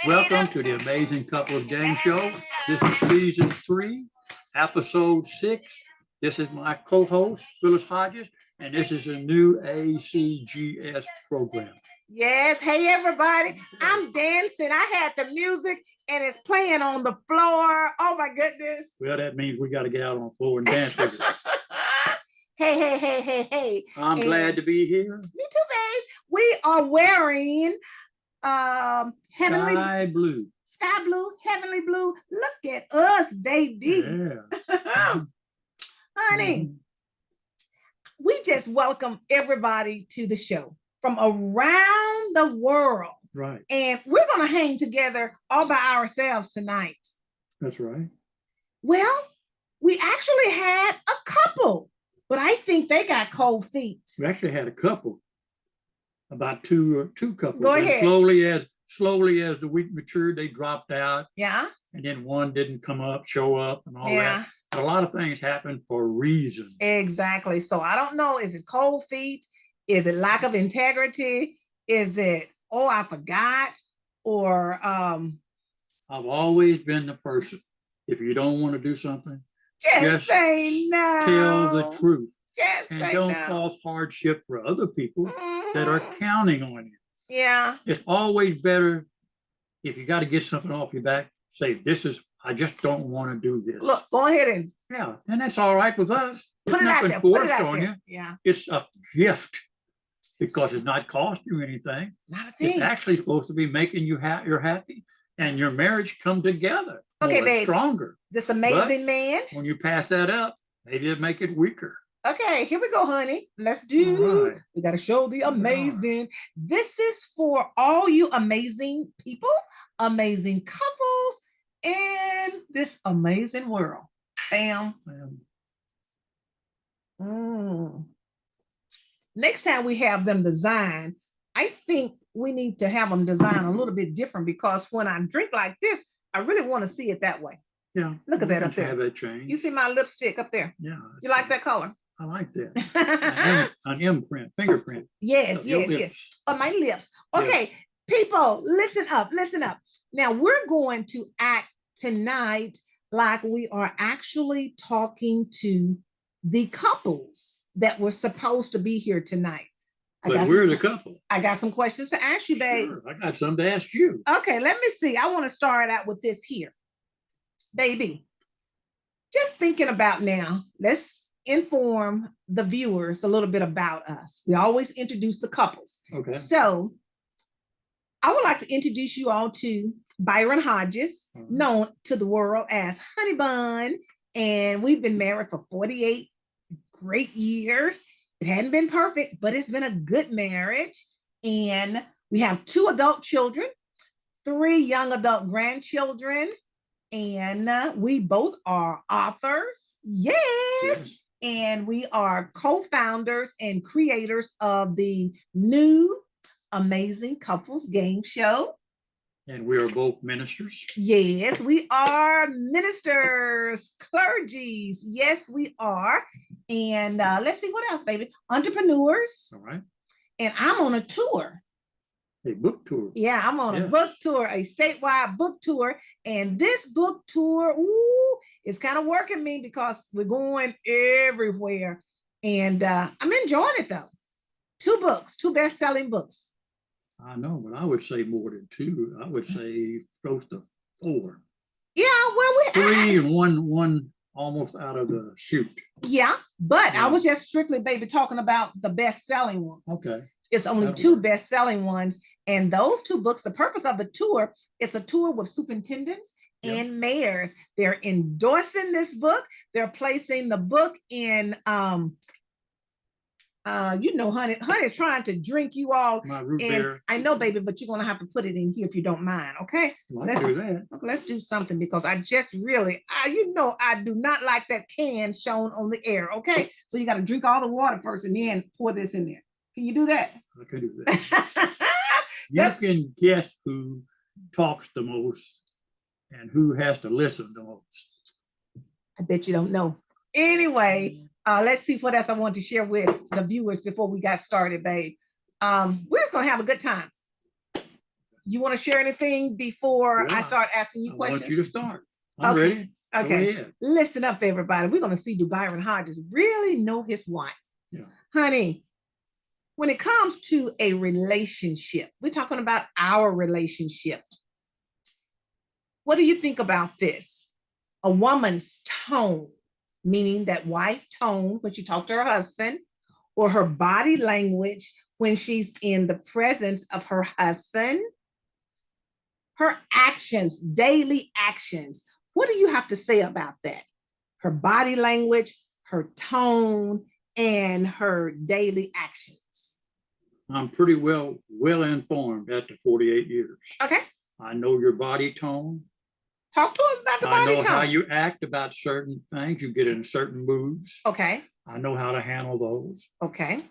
Welcome to the Amazing Couples Game Show. This is season 3, episode 6. This is my co-host, Phyllis Hodges, and this is a new ACGS program. Yes, hey everybody, I'm dancing. I had the music and it's playing on the floor. Oh my goodness. Well, that means we got to get out on the floor and dance with it. Hey. I'm glad to be here. Me too, babe. We are wearing heavenly sky blue, heavenly blue. Look at us, baby. Yeah. Honey, we just welcome everybody to the show from around the world. Right. And we're going to hang together all by ourselves tonight. That's right. Well, we actually had a couple, but I think they got cold feet. We actually had a couple, about two couples. Go and ahead. Slowly as the week matured, they dropped out. Yeah. And then one didn't show up and all that. But a lot of things happen for reasons. Exactly. So I don't know. Is it cold feet? Is it lack of integrity? Is it, oh, I forgot? Or I've always been the person, if you don't want to do something, just say no. Tell the truth. Just and say don't no. cause hardship for other people that are counting on you. Yeah. It's always better if you got to get something off your back, say, I just don't want to do this. Look, go ahead and. Yeah, and that's all right with us. Put it out there. Put it out there. Yeah. It's a gift because it's not costing you anything. Not a thing. It's actually supposed to be making you you're happy and your marriage come together. Okay, babe. Stronger. This amazing man. When you pass that up, maybe it'll make it weaker. Okay, here we go, honey. Let's do. Right. We got to show the amazing. Right. This is for all you amazing people, amazing couples, and this amazing world. Bam. Next time we have them design, I think we need to have them design a little bit different because when I drink like this, I really want to see it that way. Yeah. Look at that up there. Have that change. You see my lipstick up there? Yeah. You like that color? I like that. An imprint, fingerprint. Yes. On my lips. Okay, people, listen up. Now we're going to act tonight like we are actually talking to the couples that were supposed to be here tonight. But we're the couple. I got some questions to ask you, babe. Sure, I got some to ask you. Okay, let me see. I want to start out with this here. Baby, just thinking about now, let's inform the viewers a little bit about us. We always introduce the couples. Okay. So I would like to introduce you all to Byron Hodges, known to the world as Honey Bun. And we've been married for 48 great years. It hadn't been perfect, but it's been a good marriage. And we have 2 adult children, 3 young adult grandchildren. And we both are authors. Yes. And we are co-founders and creators of the new Amazing Couples Game Show. And we are both ministers. Yes, we are ministers, clergies. Yes, we are. And let's see what else, baby. Entrepreneurs. All right. And I'm on a tour. A book tour. Yeah, I'm on a book tour, a statewide book tour. And this book tour, is kind of working me because we're going everywhere. And I'm enjoying it though. 2 books, 2 best-selling books. I know, but I would say more than 2. I would say close to 4. Yeah, well, 3 and one almost out of the chute. Yeah, but I was just strictly, baby, talking about the best-selling ones. Okay. It's only 2 best-selling ones. And those 2 books, the purpose of the tour, it's a tour with superintendents and mayors. They're endorsing this book. They're placing the book in, honey's trying to drink you all. My root beer. I know, baby, but you're going to have to put it in here if you don't mind, okay? Let's do that. Okay, let's do something because I just really, I do not like that can shown on the air, okay? So you got to drink all the water first and then pour this in there. Can you do that? I can do that. You can guess who talks the most and who has to listen the most. I bet you don't know. Anyway, let's see what else I want to share with the viewers before we got started, babe. We're just going to have a good time. You want to share anything before I Yeah, start asking you I questions? want you to start. I'm Okay. ready. Go Okay. ahead. Listen up, everybody. We're going to see do Byron Hodges really know his wife. Yeah. Honey, when it comes to a relationship, we're talking about our relationship. What do you think about this? A woman's tone, meaning that wife tone when she talked to her husband, or her body language when she's in the presence of her husband, her actions, daily actions. What do you have to say about that? Her body language, her tone, and her daily actions. I'm pretty well informed after 48 years. Okay. I know your body tone. Talk to us about the I body know tone. how you act about certain things. You get in certain moods. Okay. I know how to handle those. Okay.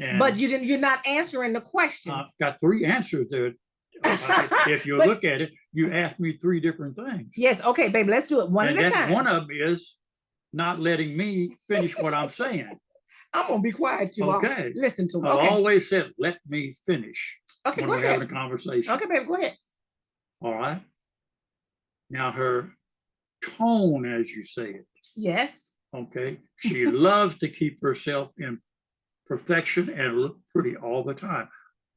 And But you're not answering the question. I've got 3 answers there. If you look at it, you asked me 3 different things. Yes. Okay, baby. Let's do it one at a time. One of them is not letting me finish what I'm saying. I'm gonna be quiet, you all. Okay. Listen to me. I Okay. always said, let me finish Okay, when go we're ahead. having a conversation. Okay, baby, go ahead. All right. Now her tone, as you say it. Yes. Okay. She loves to keep herself in perfection and look pretty all the time,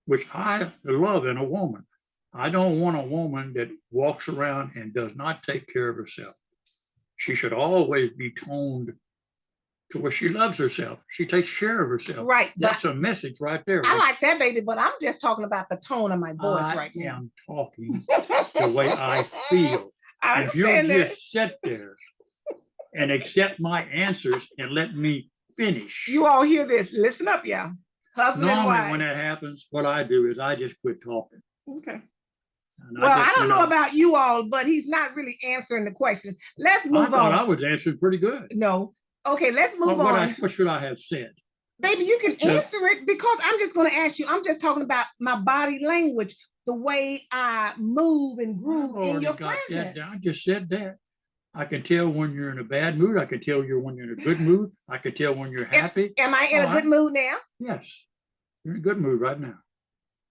which I love in a woman. I don't want a woman that walks around and does not take care of herself. She should always be toned to where she loves herself. She takes care of herself. Right. That's a message right there. I like that, baby, but I'm just talking about the tone of my voice right now. I'm talking the way I feel. I If you understand just sit there and accept my answers and let me finish. You all hear this. Listen up, y'all. Husband and Normally, wife. when that happens, what I do is I just quit talking. Okay. And Well, I don't know about you all, but he's not really answering the questions. Let's move on. I thought I was answering pretty good. No. Okay, let's move on. What should I have said? Baby, you can answer it because I'm just going to ask you. I'm just talking about my body language, the way I move and groove in your presence. I just said that. I can tell when you're in a bad mood. I can tell when you're in a good mood. I can tell when you're happy. Am I in a good mood now? Yes. You're in a good mood right now.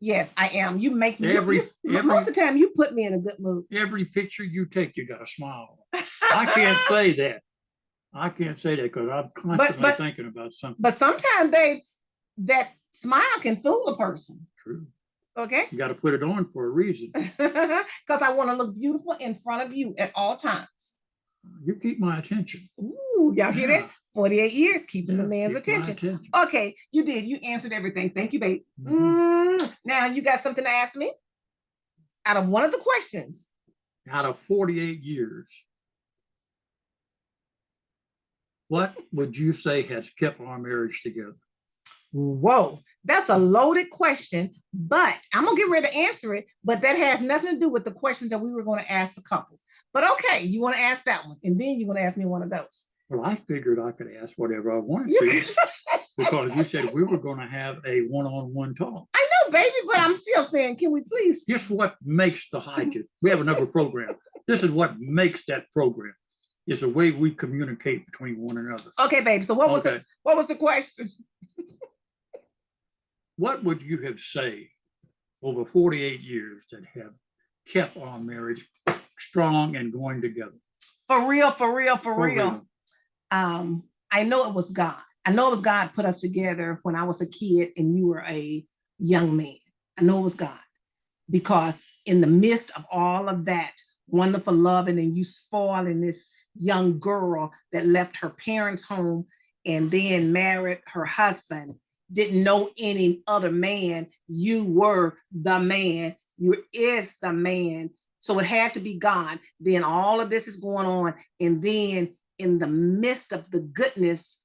Yes, I am. You make me most of the time you put me in a good mood. Every picture you take, you got a smile. I can't say that. I can't say that because I'm constantly thinking about something. But sometimes that smile can fool a person. True. Okay. You got to put it on for a reason. Because I want to look beautiful in front of you at all times. You keep my attention. Ooh, y'all hear that? 48 years keeping the man's attention. Okay, you did. You answered everything. Thank you, babe. Now you got something to ask me? Out of one of the questions. Out of 48 years, what would you say has kept our marriage together? Whoa, that's a loaded question, but I'm gonna get ready to answer it. But that has nothing to do with the questions that we were going to ask the couples. But okay, you want to ask that one, and then you're going to ask me one of those. Well, I figured I could ask whatever I wanted to because you said we were going to have a one-on-one talk. I know, baby, but I'm still saying, can we please? Guess what makes the Hodges? We have another program. This is what makes that program. It's the way we communicate between one another. Okay, baby. So what was the question? What would you have said over 48 years that have kept our marriage strong and going together? For real. I know it was God. I know it was God put us together when I was a kid and you were a young man. I know it was God because in the midst of all of that wonderful loving and you spoiling this young girl that left her parents' home and then married her husband, didn't know any other man, you were the man. You is the man. So it had to be God. Then all of this is going on. And then in the midst of the goodness,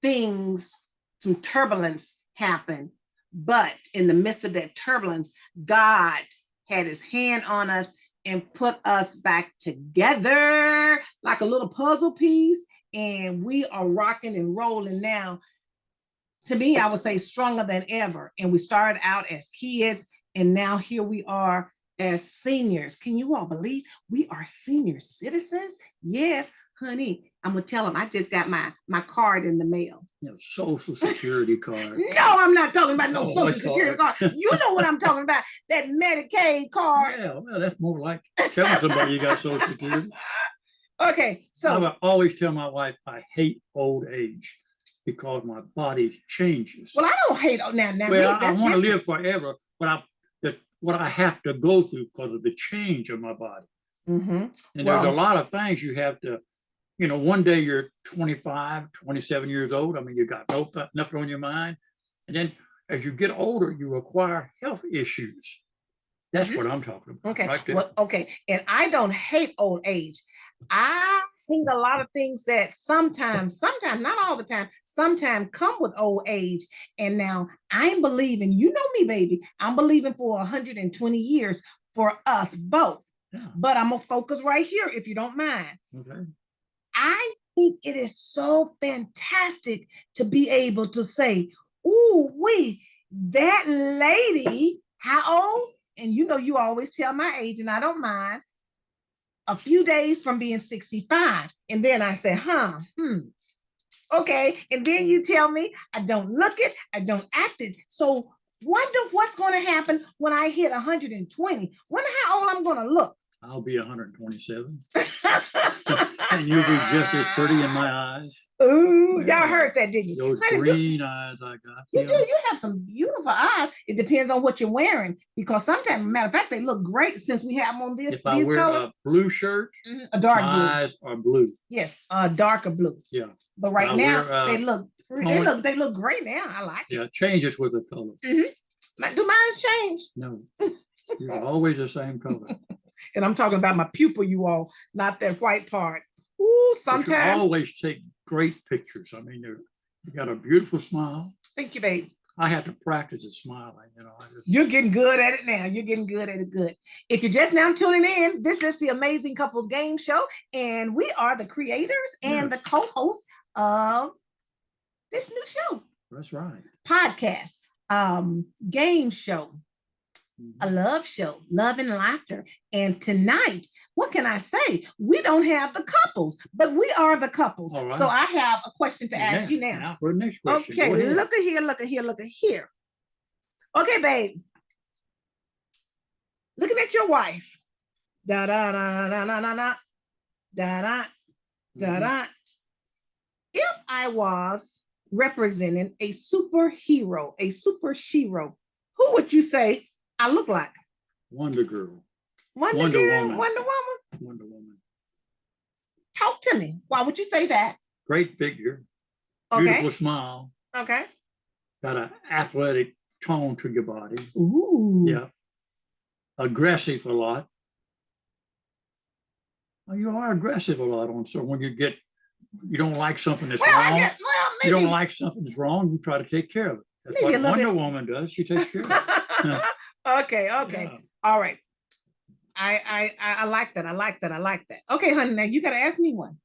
some turbulence happened. But in the midst of that turbulence, God had his hand on us and put us back together like a little puzzle piece. And we are rocking and rolling now. To me, I would say stronger than ever. And we started out as kids, and now here we are as seniors. Can you all believe we are senior citizens? Yes, honey, I'm gonna tell them I just got my card in the mail. You know, Social Security card. No, I'm not talking about no Oh, Social Security card. You know what I'm talking about? That Medicaid card. Yeah, well, that's more like telling somebody you got Social Security. Okay, I so would always tell my wife I hate old age because my body changes. well, I don't hate now. Well, I want to live forever, but what I have to go through because of the change of my body. Mm-hmm. And there's a lot of things you have to, you know, one day you're 25, 27 years old. I mean, you got nothing on your mind. And then as you get older, you acquire health issues. That's what I'm talking about. Okay. Right there. Well, okay. And I don't hate old age. I think a lot of things that sometimes, not all the time, sometimes come with old age. And now I'm believing, you know me, baby, I'm believing for 120 years for us both. Yeah. But I'm going to focus right here, if you don't mind. Okay. I think it is so fantastic to be able to say, ooh, that lady, how old? And you know, you always tell my age, and I don't mind, a few days from being 65. And then I say, okay. And then you tell me I don't look it, I don't act it. So wonder what's going to happen when I hit 120. Wonder how old I'm going to look. I'll be 127. And you'll be just as pretty in my eyes. Ooh, y'all heard that, didn't you? Those green eyes I got. You do. You have some beautiful eyes. It depends on what you're wearing, because sometimes, matter of fact, they look great since we have them on this. If I wear a blue shirt, a dark blue. My eyes are blue. Yes, darker blue. Yeah. But right now they look they look great now. I like it. Yeah, changes with the color. Mm-hmm. Do mine change? No, you're always the same color. And I'm talking about my pupil, you all, not that white part. Ooh, sometimes. But you always take great pictures. I mean, you got a beautiful smile. Thank you, babe. I have to practice at smiling, you know. You're getting good at it now. You're getting good at it. Good. If you're just now tuning in, this is the Amazing Couples Game Show, and we are the creators and the co-hosts of this new show. That's right. Podcast, game show, a love show, love and laughter. And tonight, what can I say? We don't have the couples, but we are the couples. Right. So I have a question to ask you now. Now for the next question. Okay, look at here, look at here, look at here. Okay, babe. Looking at your wife. Da da da da da da da da da da da. If I was representing a superhero, a super shero, who would you say I look like? Wonder Girl. Wonder Girl. Woman. Wonder Woman. Wonder Woman. Talk to me. Why would you say that? Great figure. Okay. Beautiful smile. Okay. Got an athletic tone to your body. Ooh. Yeah. Aggressive a lot. Well, you are aggressive a lot on. So when you don't like something that's wrong. Maybe. You don't like something that's wrong, you try to take care of it. That's what Wonder Woman does. She takes care of it. Okay. Yeah. All right. I like that. I like that. Okay, honey, now you got to ask me one.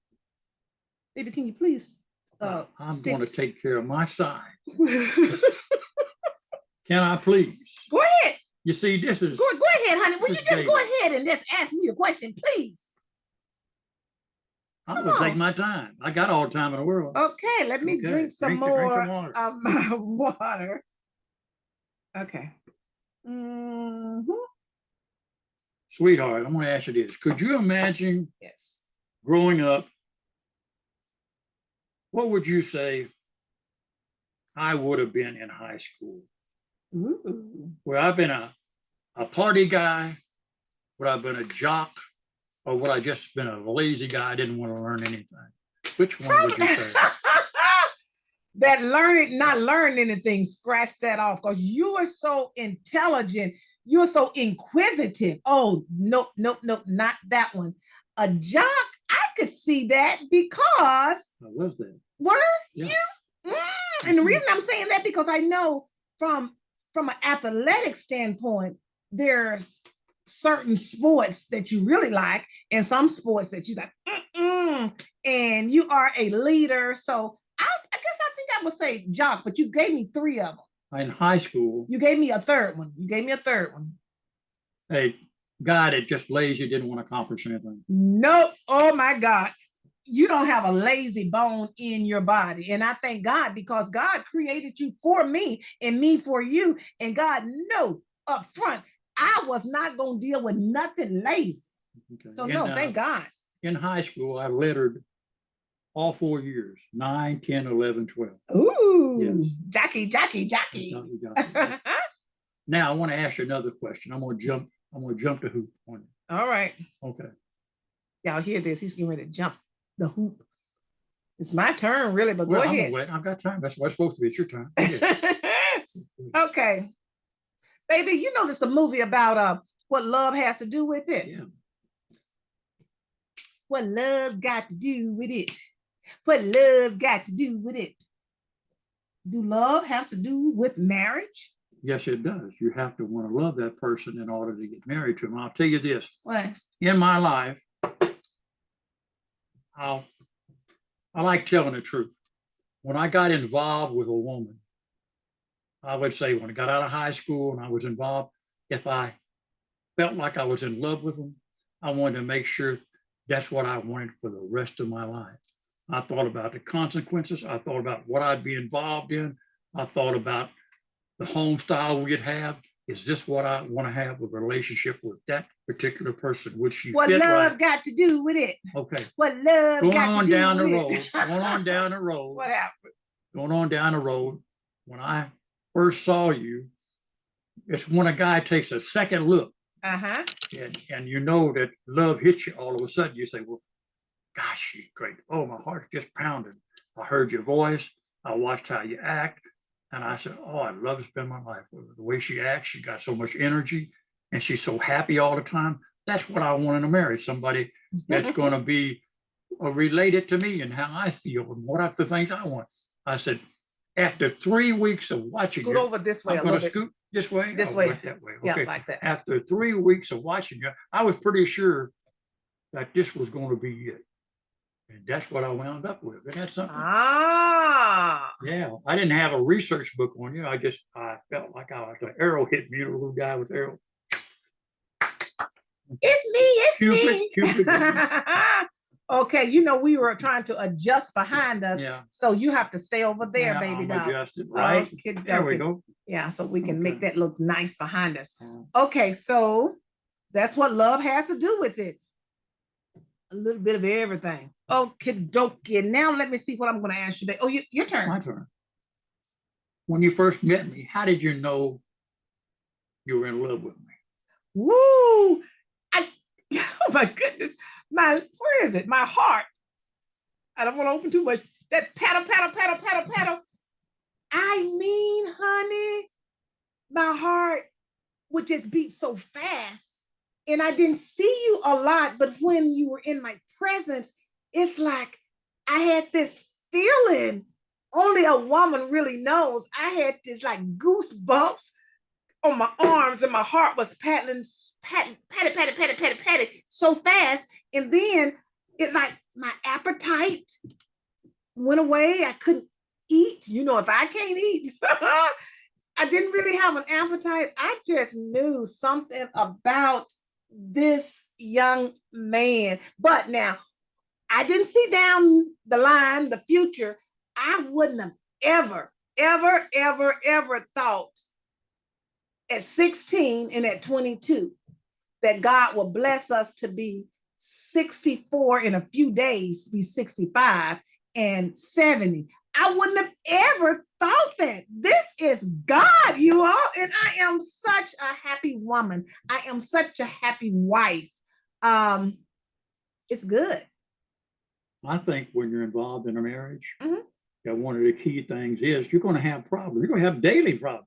Baby, can you please? I'm going to take care of my side. Can I please? Go ahead. You see, this is. Go ahead, honey. Will you just go ahead and just ask me the question, please? I'm going to take my time. I got all the time in the world. Okay, let me drink some more of my water. Okay. Sweetheart, I'm going to ask you this. Could you imagine growing up, what would you say I would have been in high school? Ooh. Would I have been a party guy? Would I have been a jock? Or would I just been a lazy guy? I didn't want to learn anything. Which one would you say? That not learning anything, scratch that off, because you are so intelligent. You're so inquisitive. Oh, no, not that one. A jock, I could see that because. I was that. Were you? And the reason I'm saying that because I know from an athletic standpoint, there's certain sports that you really like and some sports that you like, and you are a leader. So I guess I think I would say jock, but you gave me 3 of them. In high school. You gave me a third one. A guy that just lazy, didn't want to accomplish anything. Nope. Oh my God. you don't have a lazy bone in your body. And I thank God because God created you for me and me for you. And God knew up front, I was not going to deal with nothing lazy. Okay. So no, thank God. In high school, I lettered all 4 years, 9, 10, 11, 12. Ooh, Yes. Jockey. Jockey. Now I want to ask you another question. I'm gonna jump the hoop on you. All right. Okay. Y'all hear this? He's getting ready to jump the hoop. It's my turn, really, but Well, go I'm ahead. gonna wait. I've got time. That's what it's supposed to be. It's your turn. Okay. Baby, you know there's a movie about what love has to do with it. Yeah. What love got to do with it? What love got to do with it? Do love have to do with marriage? Yes, it does. You have to want to love that person in order to get married to them. I'll tell you this. What? In my life, I like telling the truth. When I got involved with a woman, I would say when I got out of high school and I was involved, if I felt like I was in love with them, I wanted to make sure that's what I wanted for the rest of my life. I thought about the consequences. I thought about what I'd be involved in. I thought about the home style we'd have. Is this what I want to have a relationship with that particular person? Would she what fit love right? got to do with it? Okay. What love Going got on to do down the with road. it? Going on down the road. What happened? Going on down the road. When I first saw you, it's when a guy takes a second look. Uh-huh. And you know that love hits you all of a sudden. You say, well, gosh, she's great. Oh, my heart's just pounding. I heard your voice. I watched how you act. And I said, oh, I'd love to spend my life with her. The way she acts, she got so much energy and she's so happy all the time. That's what I want in a marriage. Somebody that's going to be related to me and how I feel and what are the things I want. I said, after 3 weeks of watching Scoot you, over this way I'm a going little to bit. scoot this way. This I'll way. work that way. Yeah, Okay. like that. After 3 weeks of watching you, I was pretty sure that this was going to be it. And that's what I wound up with. Isn't that something? Ah. Yeah. I didn't have a research book on you. I felt like I was an arrow hit me, a little guy with arrow. It's me. Cupid. Okay, you know we were trying to adjust behind us, Yeah. so you have to stay over there, Yeah, baby. I'm Doll. adjusted, right? Okay, there we go. Yeah, so we can Okay. make that look nice behind us. Okay, so that's what love has to do with it. A little bit of everything. Okay, dokie. Now let me see what I'm going to ask you today. Oh, your turn. My turn. When you first met me, how did you know you were in love with me? Woo! Oh my goodness. Where is it? My heart. I don't want to open too much. That paddle. I mean, honey, my heart would just beat so fast. And I didn't see you a lot, but when you were in my presence, it's like I had this feeling only a woman really knows. I had this like goosebumps on my arms, and my heart was patting so fast. And then it like my appetite went away. I couldn't eat. You know, if I can't eat, I didn't really have an appetite. I just knew something about this young man. But now I didn't see down the line, the future. I wouldn't have ever thought at 16 and at 22 that God will bless us to be 64 in a few days, be 65 and 70. I wouldn't have ever thought that. This is God, you all. And I am such a happy woman. I am such a happy wife. It's good. I think when you're involved in a marriage, that one of the key things is you're going to have problems. You're going to have daily problems.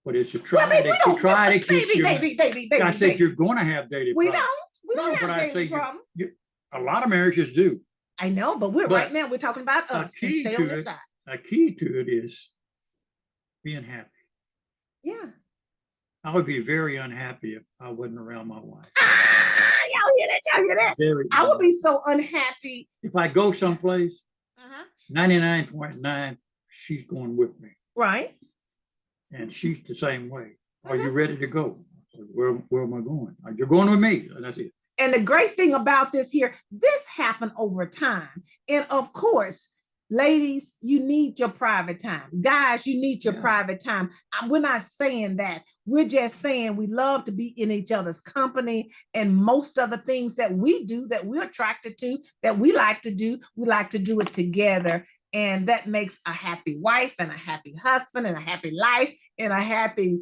But it's to try to keep your... Baby. I said you're going to have daily problems. We don't have daily problems. A lot of marriages do. I know, but right now we're talking about us. Stay on this side. A key to it is being happy. Yeah. I would be very unhappy if I wasn't around my wife. Y'all hear that? I would be so unhappy. If I go someplace, 99.9, she's going with me. Right. And she's the same way. Are you ready to go? I said, where am I going? You're going with me. And that's it. And the great thing about this here, this happened over time. And of course, ladies, you need your private time. Guys, you need your private time. We're not saying that. We're just saying we love to be in each other's company. And most of the things that we do, that we're attracted to, that we like to do it together. And that makes a happy wife and a happy husband and a happy life and a happy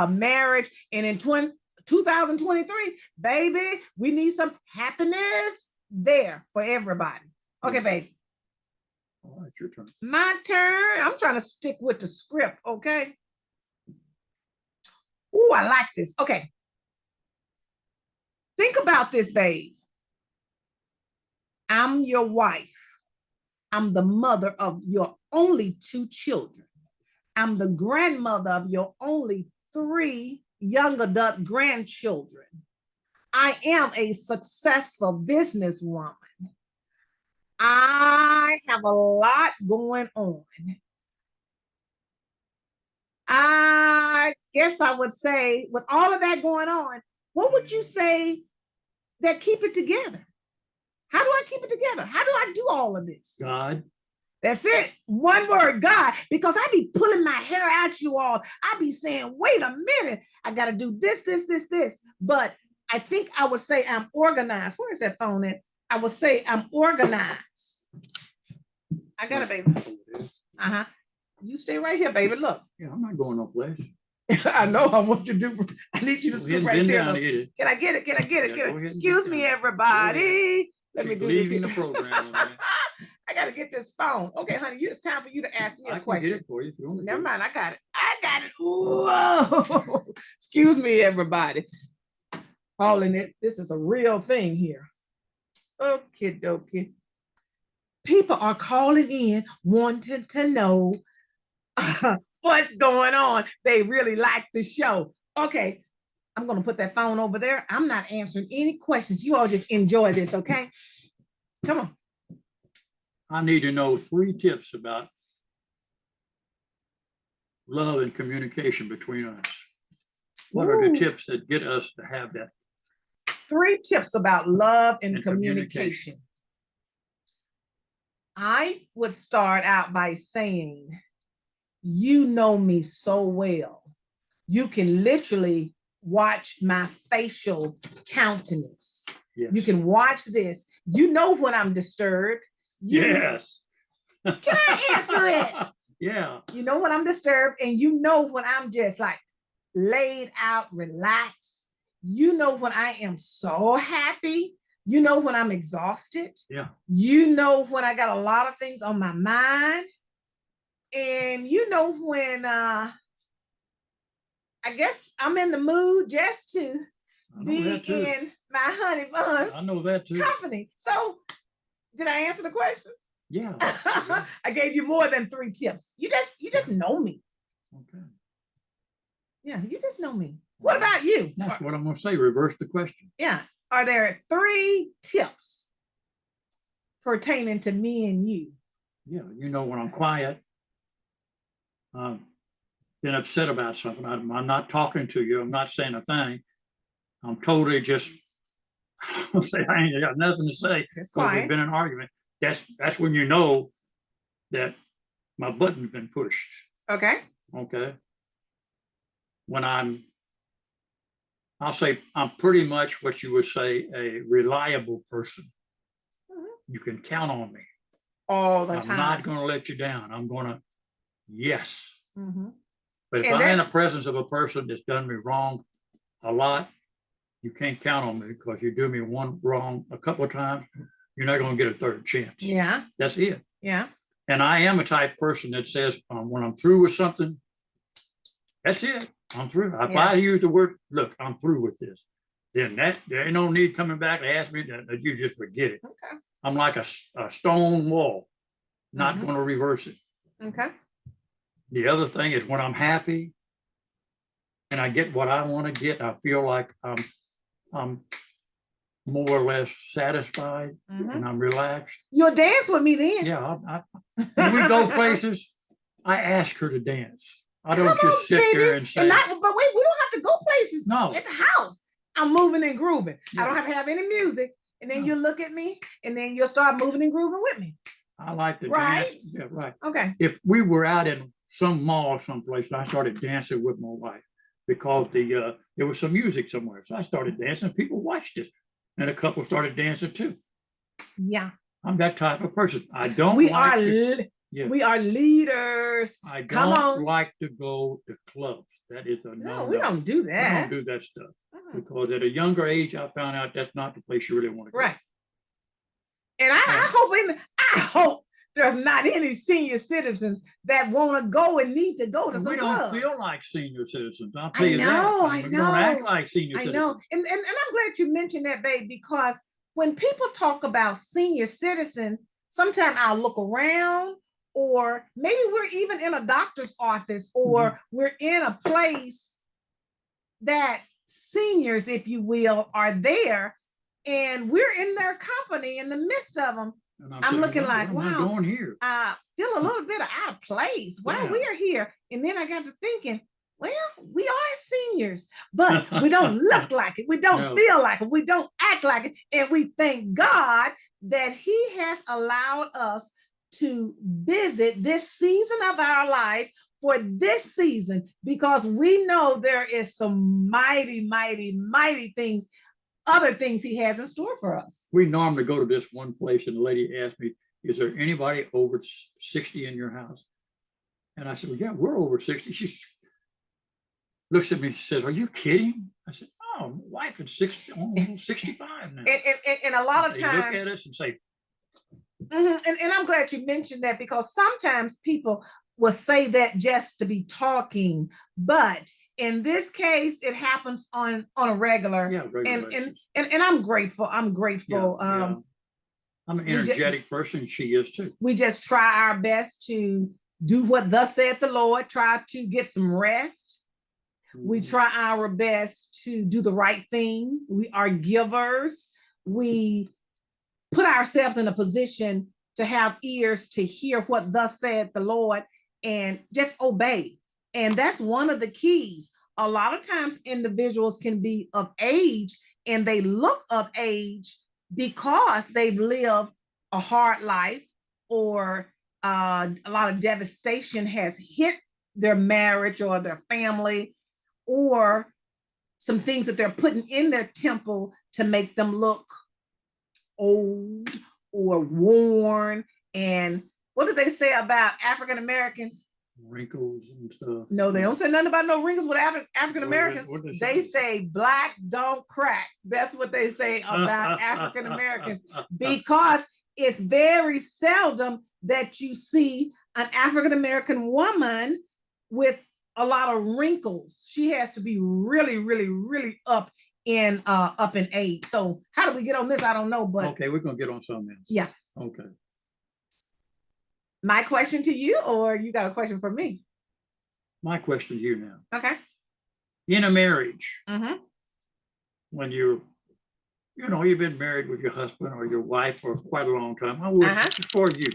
marriage. And in 2023, baby, we need some happiness there for everybody. Okay, baby. All right, your turn. My turn. I'm trying to stick with the script, okay? Oh, I like this. Okay. Think about this, babe. I'm your wife. I'm the mother of your only 2 children. I'm the grandmother of your only 3 young adult grandchildren. I am a successful businesswoman. I have a lot going on. I guess I would say, with all of that going on, what would you say that keep it together? How do I keep it together? How do I do all of this? God. That's it. One word, God. Because I be pulling my hair out, you all. I be saying, wait a minute. I got to do this. But I think I would say I'm organized. Where is that phone at? I would say I'm organized. I got it, baby. Uh-huh. You stay right here, baby. Look. Yeah, I'm not going no place. I know I want you to do. I need you to sit right there. Can I get it? Yeah, Excuse me, everybody. Let me do leaving this. the program. I got to get this phone. Okay, honey, it's time for you to ask me a question. Get it for you if you want. Never mind, I got it. Whoa. Excuse me, everybody. All in it. This is a real thing here. Okay, dokie. People are calling in wanting to know what's going on. They really like the show. Okay, I'm going to put that phone over there. I'm not answering any questions. You all just enjoy this, okay? Come on. I need to know 3 tips about love and communication between us. What are the tips that get us to have that? 3 tips about love and communication. I would start out by saying, you know me so well. You can literally watch my facial countenance. Yes. You can watch this. You know when I'm disturbed. Yes. Can I answer it? Yeah. You know when I'm disturbed, and you know when I'm just like laid out, relaxed. You know when I am so happy. You know when I'm exhausted. Yeah. You know when I got a lot of things on my mind. And you know when I guess I'm in the mood just to be in my honey buns. I know that too. Company. So did I answer the question? Yeah. I gave you more than 3 tips. You just know me. Okay. Yeah, you just know me. What about you? That's what I'm going to say. Reverse the question. Yeah. Are there 3 tips pertaining to me and you? Yeah. You know, when I'm quiet, been upset about something. I'm not talking to you. I'm not saying a thing. I'm totally just say I ain't got nothing to say because we've been in an argument. That's when you know that my button's been pushed. Okay. Okay. When I'll say I'm pretty much what you would say a reliable person. Mm-hmm. You can count on me all the time. I'm not going to let you down. I'm going to, yes. Mm-hmm. But if I'm in the presence of a person that's done me wrong a lot, you can't count on me because you do me one wrong a couple of times, you're not going to get a 3rd chance. Yeah. That's it. Yeah. And I am a type of person that says, when I'm through with something, that's it. I'm through. If I use the word, look, I'm through with this, then there ain't no need coming back to ask me that you just forget it. Okay. I'm like a stone wall, not going to reverse it. Okay. The other thing is when I'm happy and I get what I want to get, I feel like I'm more or less satisfied and I'm relaxed. You'll dance with me then. Yeah. When we go places, I ask her to dance. I don't just sit there and say. But wait, we don't have to go places. No. At the house. I'm moving and grooving. Yeah. I don't have to have any music. And then No. you look at me and then you'll start moving and grooving with me. I like to Right? dance. Yeah, right. Okay. If we were out in some mall someplace, and I started dancing with my wife because there was some music somewhere. So I started dancing. People watched it. And a couple started dancing too. Yeah. I'm that type of person. I don't We like are to, yeah, we are leaders. I Come don't on. like to go to clubs. That is a No, no. we don't do I that. don't do that stuff Uh-uh. because at a younger age, I found out that's not the place you really want to go. Right. And I hope there's not any senior citizens that want to go and need to go to And some we don't clubs. feel like senior citizens. I'll tell I you that. know, I mean, I we don't act know. like senior I citizens. know. And I'm glad you mentioned that, babe, because when people talk about senior citizen, sometimes I'll look around, or maybe we're even in a doctor's office, or we're in a place that seniors, if you will, are there, and we're in their company in the midst of them. And I'm thinking, looking what like, am I wow, doing here? I feel a little bit out of place. Why Yeah. we are here? And then I got to thinking, well, we are seniors, but we don't look like it. We don't No. feel like it. We don't act like it. And we thank God that He has allowed us to visit this season of our life for this season, because we know there is some mighty, mighty, mighty things, other things He has in store for us. We normally go to this one place, and the lady asked me, is there anybody over 60 in your house? And I said, well, yeah, we're over 60. She looks at me, she says, are you kidding? I said, oh, my wife is 60, almost 65 now. And a lot of They times, look at us and say, and I'm glad you mentioned that, because sometimes people will say that just to be talking, but in this case, it happens on a regular. yeah, regular And basis. I'm grateful. I'm grateful. Yeah. I'm an energetic person. She is too. We just try our best to do what thus saith the Lord, try to get some rest. We try our best to do the right thing. We are givers. We put ourselves in a position to have ears to hear what thus saith the Lord and just obey. And that's one of the keys. A lot of times individuals can be of age and they look of age because they've lived a hard life, or a lot of devastation has hit their marriage or their family, or some things that they're putting in their temple to make them look old or worn. And what do they say about African Americans? Wrinkles and stuff. No, they don't say nothing about no wrinkles with African Americans. What They say black don't crack. That's what they say about African Americans, because it's very seldom that you see an African American woman with a lot of wrinkles. She has to be really, really, really up in age. So how do we get on this? I don't know, but okay, we're gonna get on something else. Yeah. Okay. My question to you, or you got a question for me? My question to you now. Okay. In a marriage, Mm-hmm. when you've been married with your husband or your wife for quite a long time. I was before you.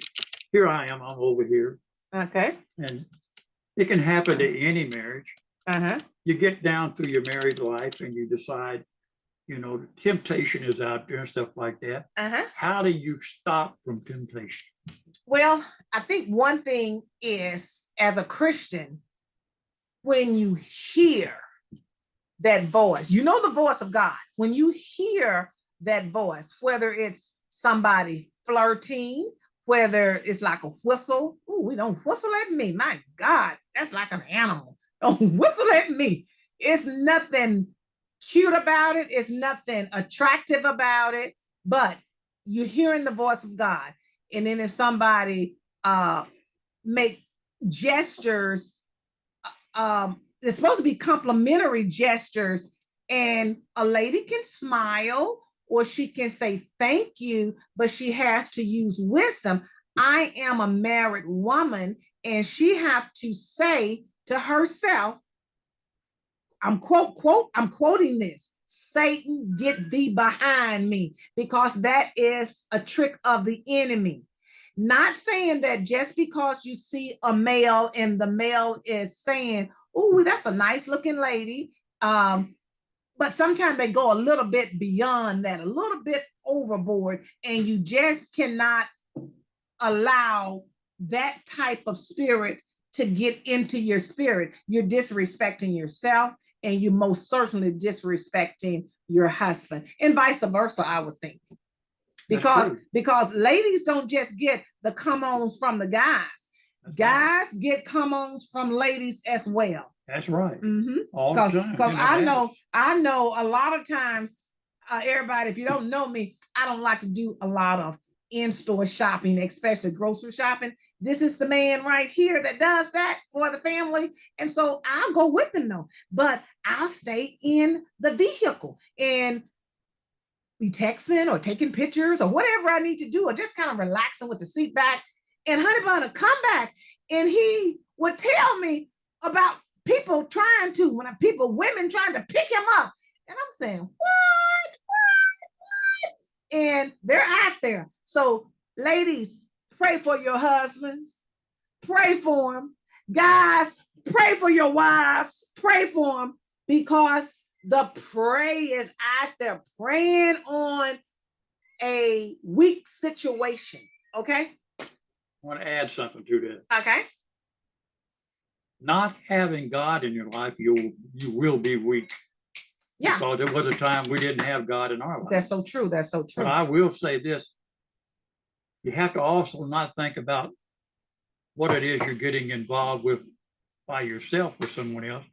Here I am, I'm over here. Okay. And it can happen to any marriage. Uh-huh. You get down through your married life and you decide, temptation is out there and stuff like that. Uh-huh. How do you stop from temptation? Well, I think one thing is, as a Christian, when you hear that voice, the voice of God, when you hear that voice, whether it's somebody flirting, whether it's like a whistle. Ooh, we don't whistle at me. My God, that's like an animal. Don't whistle at me. It's nothing cute about it. It's nothing attractive about it, but you're hearing the voice of God. And then if somebody make gestures, it's supposed to be complimentary gestures, and a lady can smile or she can say thank you, but she has to use wisdom. I am a married woman, and she have to say to herself, I'm quoting this, Satan, get thee behind me, because that is a trick of the enemy. Not saying that just because you see a male and the male is saying, oh, that's a nice looking lady, but sometimes they go a little bit beyond that, a little bit overboard, and you just cannot allow that type of spirit to get into your spirit. You're disrespecting yourself, and you most certainly disrespecting your husband, and vice versa, I would think. Because ladies don't just get the come-ons from the guys. Guys get come-ons from ladies as well. That's right. Mm-hmm. All the time. Because I know a lot of times, everybody, if you don't know me, I don't like to do a lot of in-store shopping, especially grocery shopping. This is the man right here that does that for the family. And so I'll go with him though, but I'll stay in the vehicle and be texting or taking pictures or whatever I need to do, or just kind of relaxing with the seat back. And Honey Bun would come back and he would tell me about women trying to pick him up. And I'm saying, what? And they're out there. So ladies, pray for your husbands. Pray for them. Guys, pray for your wives. Pray for them, because the prey is out there preying on a weak situation. Okay? I want to add something to that. Okay. Not having God in your life, you will be weak. Yeah. Because there was a time we didn't have God in our life. That's so true. That's so true. But I will say this. You have to also not think about what it is you're getting involved with by yourself or someone else.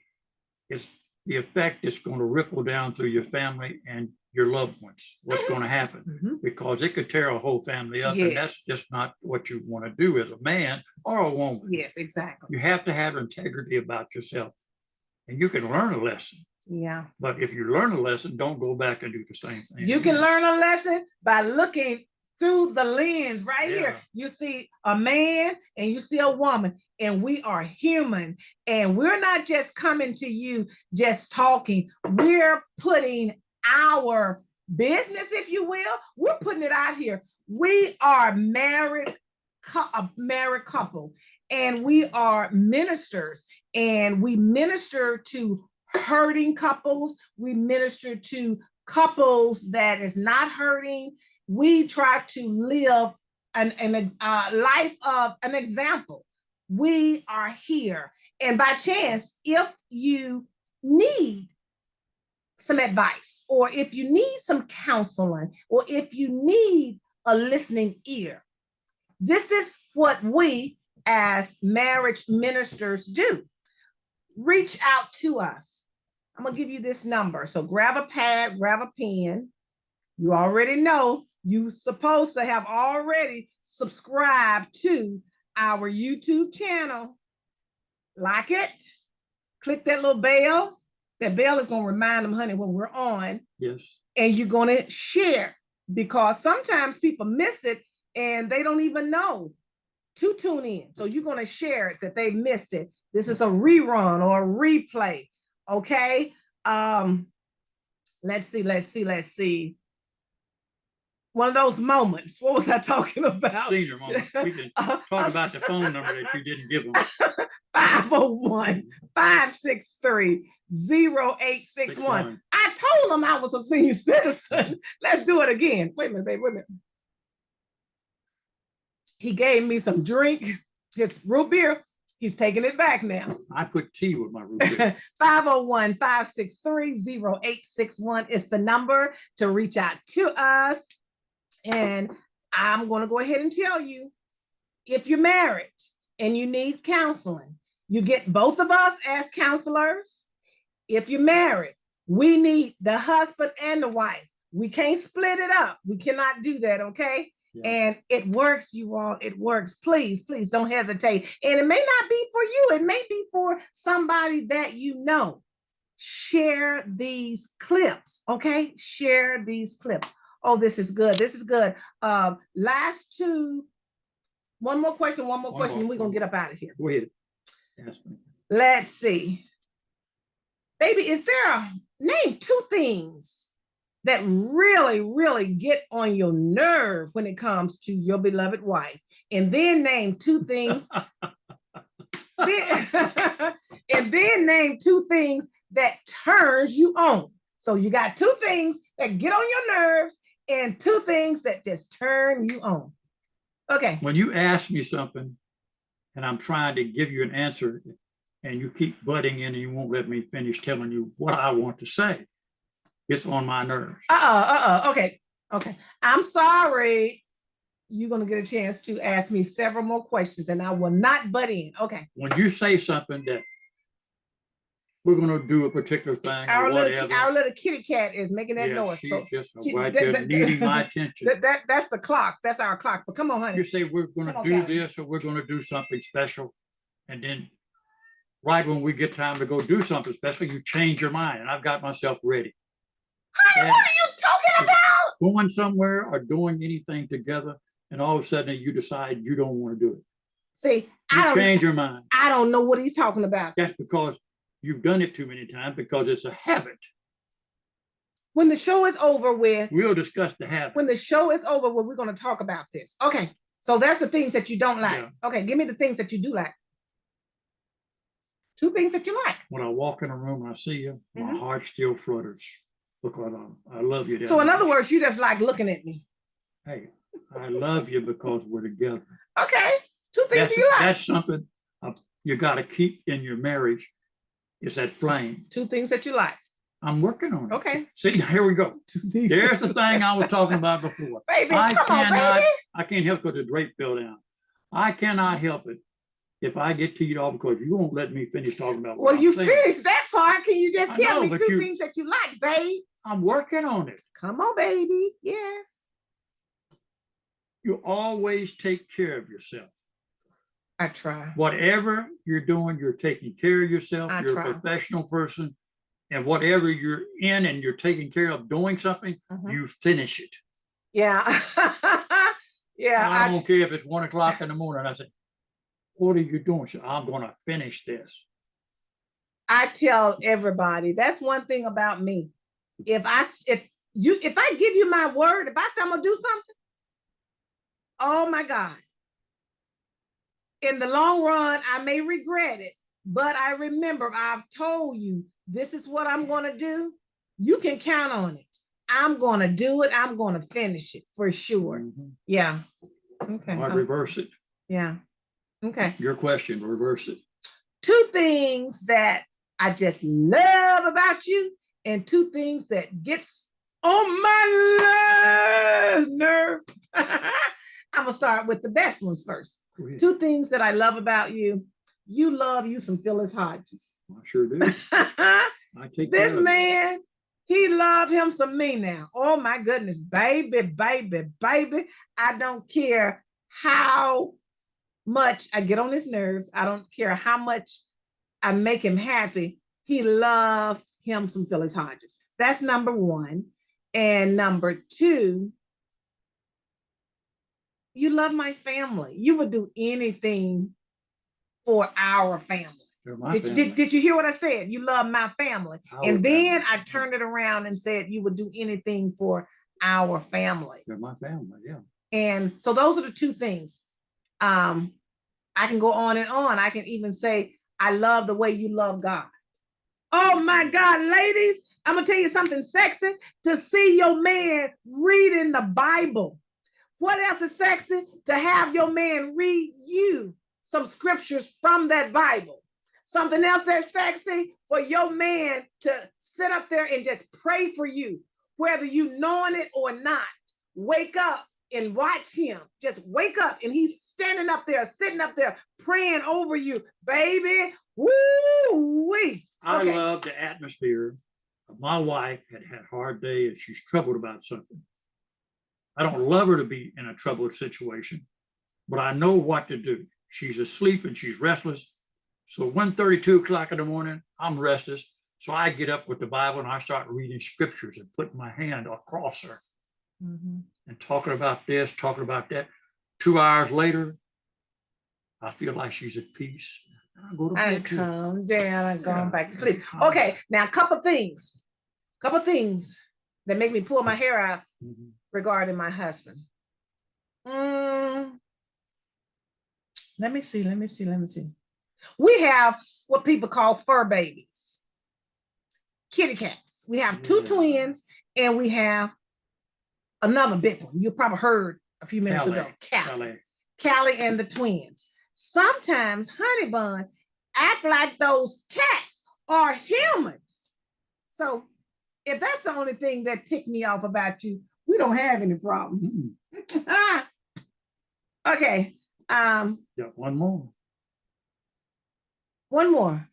It's the effect that's going to ripple down through your family and your loved ones. What's going to happen? Because it could tear a whole family up, and that's just not what you want to do as a man or a woman. Yes, exactly. You have to have integrity about yourself, and you can learn a lesson. Yeah. But if you learn a lesson, don't go back and do the same thing. You can learn a lesson by looking through the lens right here. You see a man and you see a woman, and we are human, and we're not just coming to you just talking. We're putting our business, if you will, we're putting it out here. We are a married couple, and we are ministers, and we minister to hurting couples. We minister to couples that is not hurting. We try to live a life of an example. We are here. And by chance, if you need some advice, or if you need some counseling, or if you need a listening ear, this is what we as marriage ministers do. Reach out to us. I'm going to give you this number. So grab a pad, grab a pen. You already know you're supposed to have already subscribed to our YouTube channel. Like it. Click that little bell. That bell is going to remind them, honey, when we're on. Yes. And you're going to share, because sometimes people miss it and they don't even know to tune in. So you're going to share it that they missed it. This is a rerun or a replay. Okay. Let's see. One of those moments. What was I talking about? Senior moment. We can talk about the phone number that you didn't give them. 501-563-0861. I told them I was a senior citizen. Let's do it again. Wait a minute, babe. Wait a minute. He gave me some drink, his root beer. He's taking it back now. I put tea with my root beer. 501-563-0861 is the number to reach out to us. And I'm going to go ahead and tell you, if you're married and you need counseling, you get both of us as counselors. If you're married, we need the husband and the wife. We can't split it up. We cannot do that, okay? Yeah. And it works, you all. It works. Please, please don't hesitate. And it may not be for you. It may be for somebody that you know. Share these clips, okay? Share these clips. Oh, this is good. This is good. Last two. One more question, and we're going to get up out of here. Go ahead. Yes. Let's see. Baby, is there name two things that really, really get on your nerve when it comes to your beloved wife? And then name two things. And then name two things that turns you on. So you got two things that get on your nerves and two things that just turn you on. Okay. When you ask me something and I'm trying to give you an answer and you keep butting in and you won't let me finish telling you what I want to say, it's on my nerves. Okay. I'm sorry. You're going to get a chance to ask me several more questions and I will not butt in. Okay. When you say something that we're going to do a particular thing or whatever. Our little kitty cat is making that noise. She's So just right there needing my attention. That's the clock. That's our clock. But come on, honey. You say we're going to do this or we're going to do something special. And then right when we get time to go do something special, you change your mind. And I've got myself ready. Honey, what are you talking about? Going somewhere or doing anything together. And all of a sudden you decide you don't want to do it. See, you change your mind. I don't know what he's talking about. That's because you've done it too many times because it's a habit. When the show is over with, we'll discuss the habit. When the show is over with, we're going to talk about this. Okay. So that's the things that you don't like. Yeah. Okay. Give me the things that you do like. Two things that you like. When I walk in a room and I see you, my heart still flutters because I love you. So in other words, you just like looking at me. Hey, I love you because we're together. Okay. Two things you like. That's something you got to keep in your marriage. Is that flame. Two things that you like. I'm working on it. Okay. See, here we go. There's the thing I was talking about before. Baby, come on, baby. I can't help because the drape fell down. I cannot help it if I get teed off because you won't let me finish talking about what I'm saying. Finished that part. Can you just tell me two things that you like, babe? I'm working on it. Come on, baby. Yes. You always take care of yourself. I try. Whatever you're doing, you're taking care of yourself. You're a professional person. And whatever you're in and you're taking care of doing something, you finish it. Yeah. Yeah. I don't care if it's 1 o'clock in the morning. I say, what are you doing? So I'm going to finish this. I tell everybody, that's one thing about me. If I give you my word, if I say I'm going to do something, oh my God. In the long run, I may regret it, but I remember I've told you, this is what I'm going to do. You can count on it. I'm going to do it. I'm going to finish it for sure. Yeah. Okay. I reverse it. Yeah. Okay. Your question, reverse it. Two things that I just love about you and two things that gets on my nerve. I'm going to start with the best ones first. Two things that I love about you. You love you some Phyllis Hodges. I sure do. I take this man, he loved him some me now. Oh my goodness, baby, baby, baby. I don't care how much I get on his nerves. I don't care how much I make him happy. He loved him some Phyllis Hodges. That's number one. And number two, you love my family. You would do anything for our family. Did you hear what I said? You love my family. And then I turned it around and said you would do anything for our family. They're my family, yeah. And so those are the two things. I can go on and on. I can even say, I love the way you love God. Oh my God, ladies, I'm gonna tell you something sexy. To see your man reading the Bible. What else is sexy? To have your man read you some scriptures from that Bible. Something else that's sexy, for your man to sit up there and just pray for you, whether you knowing it or not. Wake up and watch him. Just wake up and he's standing up there, sitting up there, praying over you, baby. Woo-wee. I love the atmosphere. My wife had a hard day and she's troubled about something. I don't love her to be in a troubled situation, but I know what to do. She's asleep and she's restless. So 1:30, 2 o'clock in the morning, I'm restless. So I get up with the Bible and I start reading scriptures and putting my hand across her and talking about this, talking about that. 2 hours later, I feel like she's at peace. I go to bed. I calm down. I'm going back to sleep. Okay, now a couple things that make me pull my hair out regarding my husband. Let me see. We have what people call fur babies. kitty cats. We have two Yeah. twins, and we have another big one. You probably heard a few minutes Callie. ago, Callie. Callie. Callie and the twins. Sometimes Honey Bun act like those cats are humans. So if that's the only thing that ticked me off about you, we don't have any problems. Mm-mm. Okay. Got one more. One more.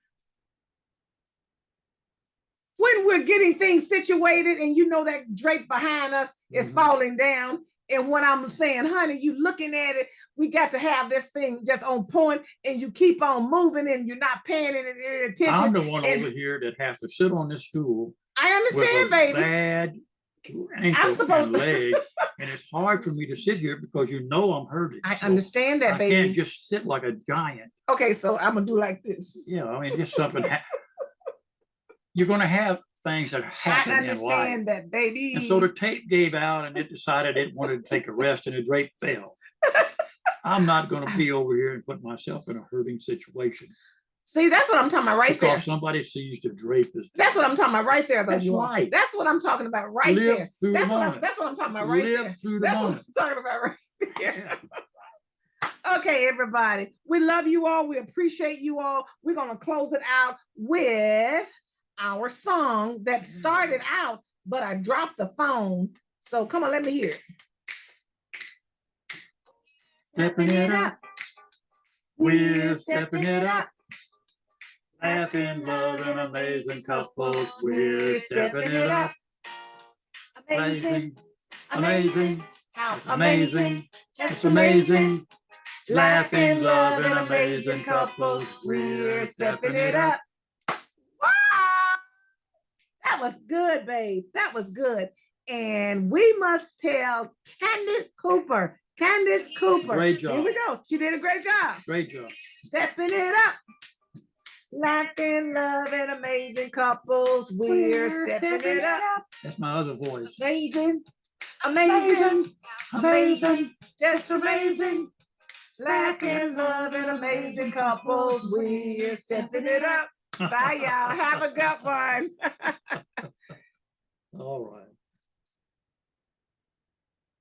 When we're getting things situated and you know that drape behind us is Mhm. falling down, and when I'm saying, honey, you looking at it, we got to have this thing just on point, and you keep on moving and you're not paying any attention. I'm the one and over here that has to sit on this stool I with understand, a baby. bad ankle and leg, and it's hard for me to sit here because you know I'm hurting. I So understand that, I baby. can't just sit like a giant. Okay, so I'm gonna do like this. Yeah, I mean, just something. You're going to have things that I happen in life. understand that, baby. And so the tape gave out, and it decided it wanted to take a rest, and the drape fell. I'm not going to be over here and put myself in a hurting situation See, that's what I'm talking about right there. because somebody sees the drape as. That's what I'm talking about right there, though. That's you all. right. That's what I'm talking about right Live there. through That's the what moment. that's what I'm talking about right Live there. through the That's moment. what I'm talking about right there. Okay, everybody. We love you all. We appreciate you all. We're gonna close it out with our song that started out, but I dropped the phone. So come on, let me hear it. Stepping it up. We're stepping it up. Laughing, loving, amazing couples. We're stepping it up. Amazing, amazing, How amazing, just it's amazing. Laughing, loving, amazing couples. We're stepping it up. Wow! That was good, babe. That was good. And we must tell Candace Cooper. Great job. Here we go. She did a great job. Great job. Stepping it up. Laughing, loving, amazing couples. We're stepping it up. That's my other voice. Amazing, amazing, amazing, just amazing. Laughing, loving, amazing couples. We're stepping it up. Bye, y'all. Have a good one.